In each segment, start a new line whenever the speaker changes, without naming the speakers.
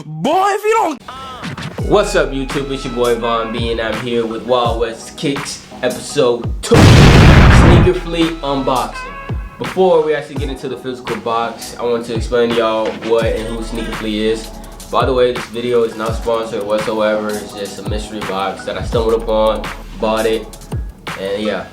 Boy, if you don't.
What's up, YouTube? It's your boy Von B, and I'm here with Wild West Kicks episode 2, SNKRFLEA unboxing. Before we actually get into the physical box, I want to explain to y'all what and who SNKRFLEA is. By the way, this video is not sponsored whatsoever. It's just a mystery box that I stumbled upon, bought it, and yeah.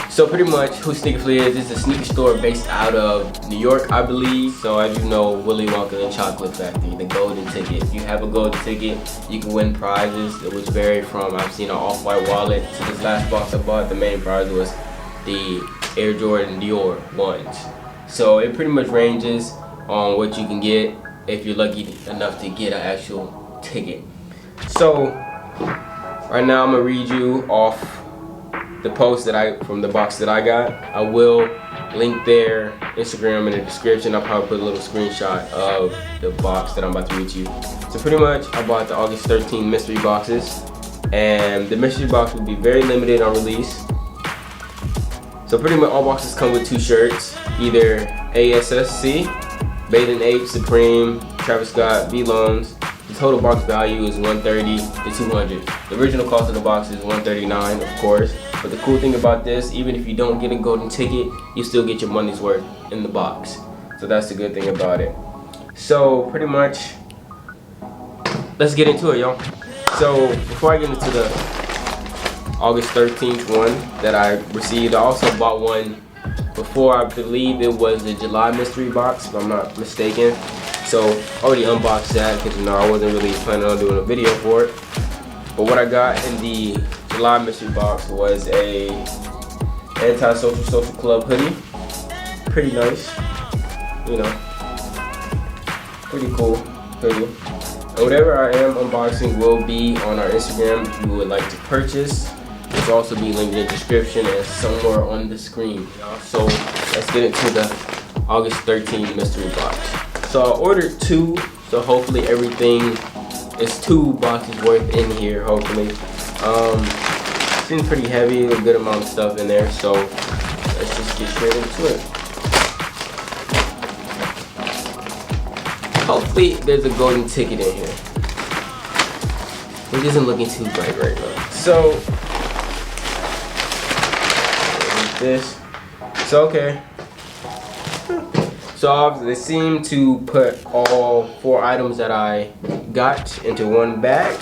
So pretty much who SNKRFLEA is, it's a sneaker store based out of New York, I believe. So as you know, Willy Wonka and the Chocolate Factory, the golden ticket. If you have a golden ticket, you can win prizes. It was varied from, I've seen an off-white wallet to this last box I bought. The main prize was the Air Jordan DIOR 1's. So it pretty much ranges on what you can get if you're lucky enough to get an actual ticket. So right now I'm gonna read you off the post that from the box that I got. I will link their Instagram in the description. I'll probably put a little screenshot of the box that I'm about to read you. So pretty much I bought the August 13 mystery boxes, and the mystery box will be very limited on release. So pretty much all boxes come with 2 shirts, either ASSC, Bathing Ape, Supreme, Travis Scott, V-Loans. The total box value is $130 to $200. The original cost of the box is $139, of course. But the cool thing about this, even if you don't get a golden ticket, you still get your money's worth in the box. So that's the good thing about it. So pretty much, let's get into it, y'all. So before I get into the August 13th one that I received, I also bought one before. I believe it was the July mystery box, if I'm not mistaken. So I already unboxed that because, you know, I wasn't really planning on doing a video for it. But what I got in the July mystery box was a Anti-Social Social Club hoodie. Pretty nice, you know, pretty cool hoodie. And whatever I am unboxing will be on our Instagram if you would like to purchase. It will also be linked in the description and somewhere on the screen. So let's get into the August 13th mystery box. So I ordered 2, so hopefully everything is 2 boxes worth in here, hopefully. Seems pretty heavy, a good amount of stuff in there, so let's just get straight into it. Hopefully there's a golden ticket in here, which isn't looking too bright right now. So, this. So, okay. So they seem to put all 4 items that I got into one bag.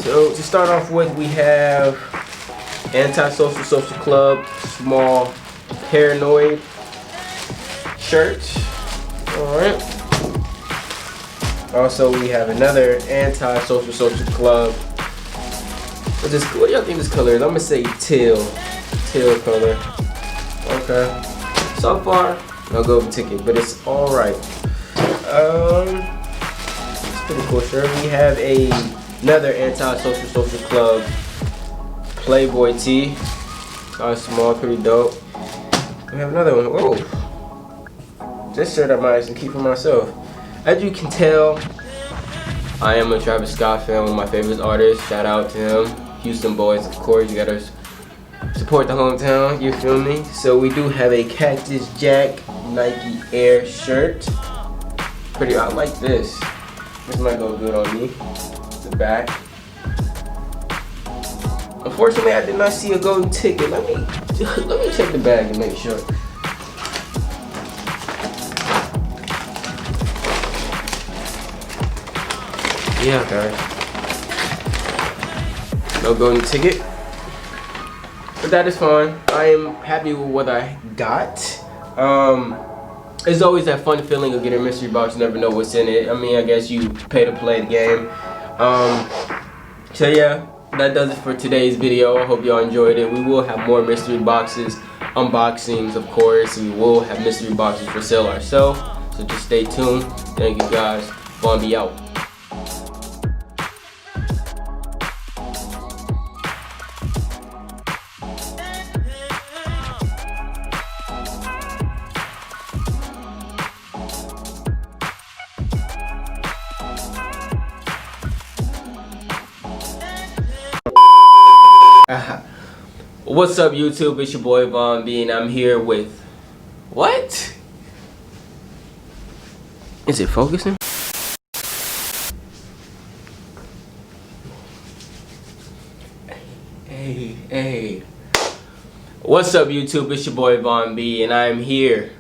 So to start off with, we have Anti-Social Social Club small paranoid shirt. Alright. Also we have another Anti-Social Social Club. What do y'all think this color is? I'm gonna say teal color. Okay. So far, no golden ticket, but it's alright. It's pretty cool shirt. We have another Anti-Social Social Club Playboy tee. Small, pretty dope. We have another one. Whoa. This shirt I might actually keep for myself. As you can tell, I am a Travis Scott fan, one of my favorite artists. Shout out to him. Houston boys, of course. You gotta support the hometown, you feel me? So we do have a Cactus Jack Nike Air shirt. Pretty, I like this. This might go good on me. The back. Unfortunately, I did not see a golden ticket. Let me check the bag and make sure. Yeah, guys. No golden ticket. But that is fine. I am happy with what I got. It's always that fun feeling of getting a mystery box. You never know what's in it. I mean, I guess you pay to play the game. So yeah, that does it for today's video. I hope y'all enjoyed it. We will have more mystery boxes, unboxings, of course. We will have mystery boxes for sale ourselves. So just stay tuned. Thank you guys. Von B out. What's up, YouTube? It's your boy Von B, and I'm here with what? Is it focusing? Hey. What's up, YouTube? It's your boy Von B, and I am here